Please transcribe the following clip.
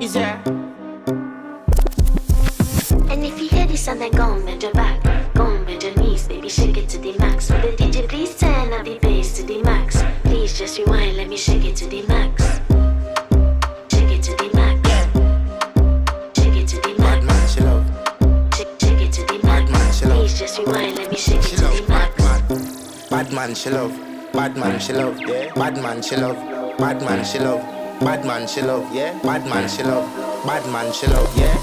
Is there? And if you hear this and then go on bend your back, go on bend your knees, baby shake it to the max. Will the DJ please turn up the bass to the max? Please just rewind, let me shake it to the max. Shake it to the max. Shake it to the max. Bad man, she love. Shake it to the max. Bad man, she love. Please just rewind, let me shake it She to love. the max. Bad man, she love. Bad man, she love. Yeah. Bad man, she love. Bad man, she love. Bad man, she love. Yeah. Bad man, she love. Bad man, she love. Yeah.